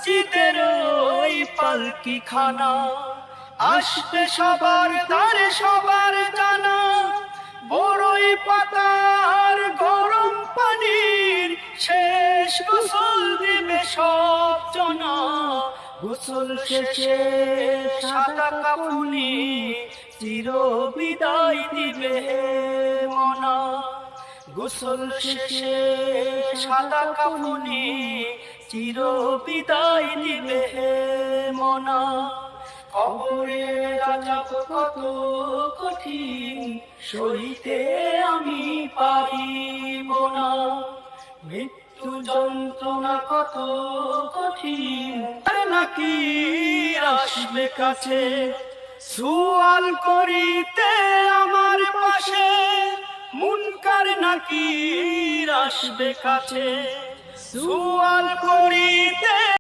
মসজিদের ওই পালকি খানা আসবে সবার দ্বারে সবার জানা বড়ই পাতার গরম পানির শেষ গোসল দিবে সব জনা গোসল শেষে সাদা কাফনি চির বিদায় দিবে মনা গোসল শেষে সাদা কাফনি চির বিদায় দিবে মনা কবরে আযাব কত কঠিন সইতে আমি পারিব না মৃত্যু যন্ত্রণা কত কঠিন নাকি আসবে কাছে সুয়াল করিতে আমার পাশে মুনকার নাকি আসবে কাছে সুয়াল করিতে